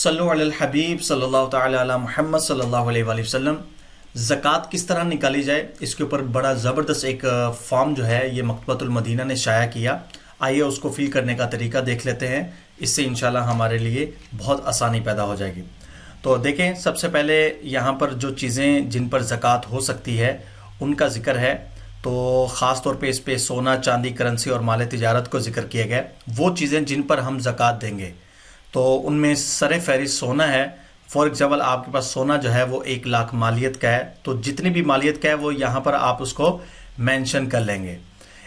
صلو علی الحبیب صلی اللہ تعالی علی محمد صلی اللہ علیہ وآلہ وسلم۔ زکوٰۃ کس طرح نکالی جائے، اس کے اوپر بڑا زبردست ایک فارم جو ہے یہ مکتبۃ المدینہ نے شائع کیا۔ آئیے اس کو فل کرنے کا طریقہ دیکھ لیتے ہیں، اس سے انشاءاللہ ہمارے لیے بہت آسانی پیدا ہو جائے گی۔ تو دیکھیں، سب سے پہلے یہاں پر جو چیزیں جن پر زکوٰۃ ہو سکتی ہے ان کا ذکر ہے، تو خاص طور پہ اس پہ سونا، چاندی، کرنسی اور مال تجارت کو ذکر کیا گیا۔ وہ چیزیں جن پر ہم زکوٰۃ دیں گے تو ان میں سر فہرست سونا ہے۔ فار ایگزامپل آپ کے پاس سونا جو ہے وہ 1 لاکھ مالیت کا ہے، تو جتنی بھی مالیت کا ہے وہ یہاں پر آپ اس کو مینشن کر لیں گے۔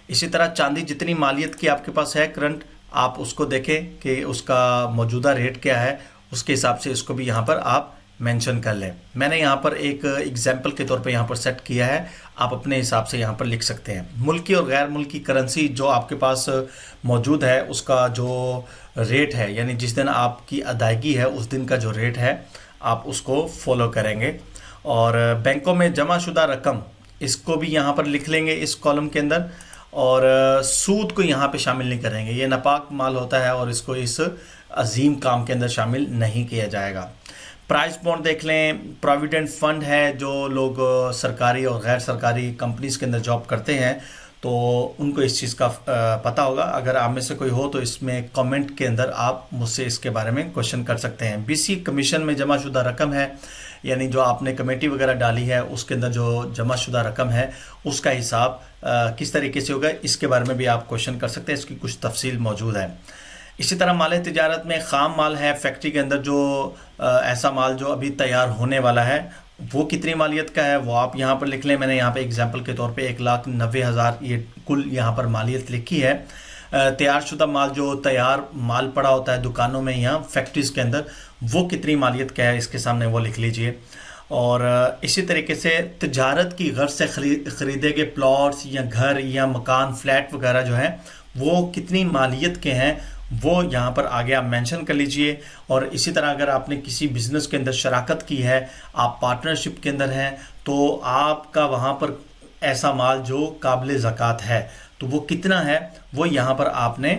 اسی طرح چاندی جتنی مالیت کی آپ کے پاس ہے کرنٹ، آپ اس کو دیکھیں کہ اس کا موجودہ ریٹ کیا ہے، اس کے حساب سے اس کو بھی یہاں پر آپ مینشن کر لیں۔ میں نے یہاں پر ایک ایگزامپل کے طور پہ یہاں پر سیٹ کیا ہے، آپ اپنے حساب سے یہاں پر لکھ سکتے ہیں۔ ملکی اور غیر ملکی کرنسی جو آپ کے پاس موجود ہے اس کا جو ریٹ ہے، یعنی جس دن آپ کی ادائیگی ہے اس دن کا جو ریٹ ہے آپ اس کو فالو کریں گے۔ اور بینکوں میں جمع شدہ رقم، اس کو بھی یہاں پر لکھ لیں گے اس کالم کے اندر، اور سود کو یہاں پہ شامل نہیں کریں گے، یہ ناپاک مال ہوتا ہے اور اس کو اس عظیم کام کے اندر شامل نہیں کیا جائے گا۔ پرائز بانڈ دیکھ لیں، پروویڈنٹ فنڈ ہے، جو لوگ سرکاری اور غیر سرکاری کمپنیز کے اندر جاب کرتے ہیں تو ان کو اس چیز کا پتہ ہوگا۔ اگر آپ میں سے کوئی ہو تو اس میں کامنٹ کے اندر آپ مجھ سے اس کے بارے میں کوشچن کر سکتے ہیں۔ BC کمیشن میں جمع شدہ رقم ہے، یعنی جو آپ نے کمیٹی وغیرہ ڈالی ہے اس کے اندر جو جمع شدہ رقم ہے اس کا حساب کس طریقے سے ہوگا، اس کے بارے میں بھی آپ کوشچن کر سکتے ہیں، اس کی کچھ تفصیل موجود ہے۔ اسی طرح مال تجارت میں خام مال ہے، فیکٹری کے اندر جو ایسا مال جو ابھی تیار ہونے والا ہے وہ کتنی مالیت کا ہے وہ آپ یہاں پر لکھ لیں۔ میں نے یہاں پہ اگزامپل کے طور پہ 1,90,000 یہ کل یہاں پر مالیت لکھی ہے۔ تیار شدہ مال جو تیار مال پڑا ہوتا ہے دکانوں میں یا فیکٹریز کے اندر، وہ کتنی مالیت کا ہے اس کے سامنے وہ لکھ لیجئے۔ اور اسی طریقے سے تجارت کی غرض سے خریدے گئے پلاٹس یا گھر یا مکان، فلیٹ وغیرہ جو ہیں وہ کتنی مالیت کے ہیں وہ یہاں پر آگے آپ مینشن کر لیجئے۔ اور اسی طرح اگر آپ نے کسی بزنس کے اندر شراکت کی ہے، آپ پارٹنرشپ کے اندر ہیں، تو آپ کا وہاں پر ایسا مال جو قابل زکوٰۃ ہے تو وہ کتنا ہے وہ یہاں پر آپ نے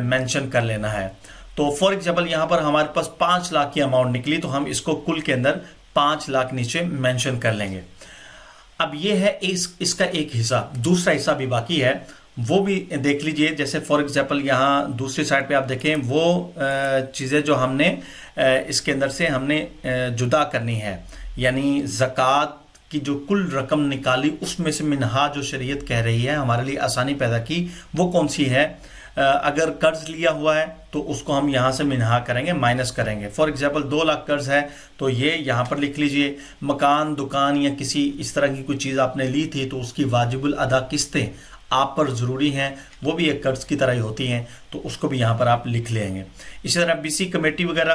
مینشن کر لینا ہے۔ تو فار ایگزامپل یہاں پر ہمارے پاس 5 لاکھ کی اماؤنٹ نکلی تو ہم اس کو کل کے اندر 5 لاکھ نیچے مینشن کر لیں گے۔ اب یہ ہے اس کا ایک حصہ، دوسرا حصہ بھی باقی ہے، وہ بھی دیکھ لیجئے۔ جیسے فار ایگزامپل یہاں دوسری سائڈ پہ آپ دیکھیں وہ چیزیں جو ہم نے اس کے اندر سے ہم نے جدا کرنی ہے، یعنی زکوٰۃ کی جو کل رقم نکالی اس میں سے منہا جو شریعت کہہ رہی ہے ہمارے لیے آسانی پیدا کی، وہ کون سی ہے۔ اگر قرض لیا ہوا ہے تو اس کو ہم یہاں سے منہا کریں گے، مائنس کریں گے۔ فار ایگزامپل 2 لاکھ قرض ہے تو یہ یہاں پر لکھ لیجئے۔ مکان، دکان یا کسی اس طرح کی کوئی چیز آپ نے لی تھی تو اس کی واجب الادا قسطیں آپ پر ضروری ہیں، وہ بھی ایک قرض کی طرح ہی ہوتی ہیں، تو اس کو بھی یہاں پر آپ لکھ لیں گے۔ اسی طرح BC کمیٹی وغیرہ،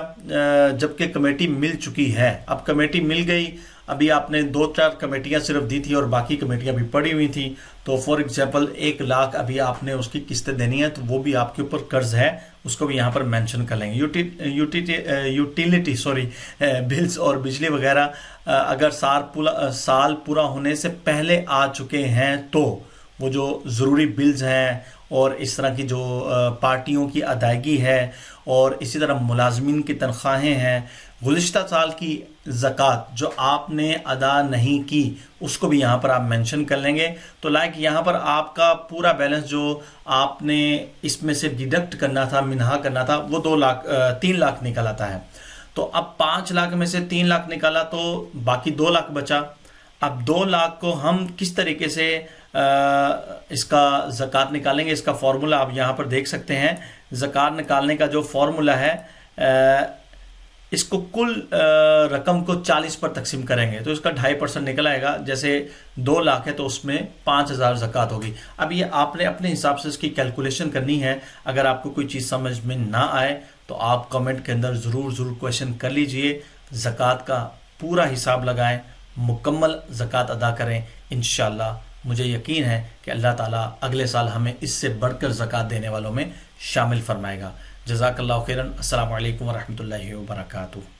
جبکہ کمیٹی مل چکی ہے، اب کمیٹی مل گئی، ابھی آپ نے 2-4 کمیٹیاں صرف دی تھی اور باقی کمیٹیاں بھی پڑی ہوئی تھیں، تو فار ایگزامپل 1 لاکھ ابھی آپ نے اس کی قسطیں دینی ہے تو وہ بھی آپ کے اوپر قرض ہے، اس کو بھی یہاں پر مینشن کر لیں گے۔ یوٹیلیٹی بلز اور بجلی وغیرہ اگر سال پورا ہونے سے پہلے آ چکے ہیں تو وہ جو ضروری بلز ہیں اور اس طرح کی جو پارٹیوں کی ادائیگی ہے اور اسی طرح ملازمین کی تنخواہیں ہیں، گزشتہ سال کی زکوٰۃ جو آپ نے ادا نہیں کی اس کو بھی یہاں پر آپ مینشن کر لیں گے۔ تو یہاں پر آپ کا پورا بیلنس جو آپ نے اس میں سے ڈیڈکٹ کرنا تھا، منہا کرنا تھا، وہ 3 لاکھ نکل آتا ہے۔ تو اب 5 لاکھ میں سے 3 لاکھ نکالا تو باقی 2 لاکھ بچا۔ اب 2 لاکھ کو ہم کس طریقے سے اس کا زکوٰۃ نکالیں گے، اس کا فارمولہ آپ یہاں پر دیکھ سکتے ہیں۔ زکوٰۃ نکالنے کا جو فارمولہ ہے، اس کو کل رقم کو 40 پر تقسیم کریں گے تو اس کا 2.5% نکل آئے گا۔ جیسے 2 لاکھ ہے تو اس میں 5,000 زکوٰۃ ہوگی۔ اب یہ آپ نے اپنے حساب سے اس کی کیلکولیشن کرنی ہے۔ اگر آپ کو کوئی چیز سمجھ میں نہ آئے تو آپ کمنٹ کے اندر ضرور کویشچن کر لیجئے، زکوٰۃ کا پورا حساب لگائیں، مکمل زکوٰۃ ادا کریں، انشاءاللہ مجھے یقین ہے کہ اللہ تعالیٰ اگلے سال ہمیں اس سے بڑھ کر زکوٰۃ دینے والوں میں شامل فرمائے گا۔ جزاک اللہ خیراً۔ السلام علیکم ورحمۃ اللہ وبرکاتہ۔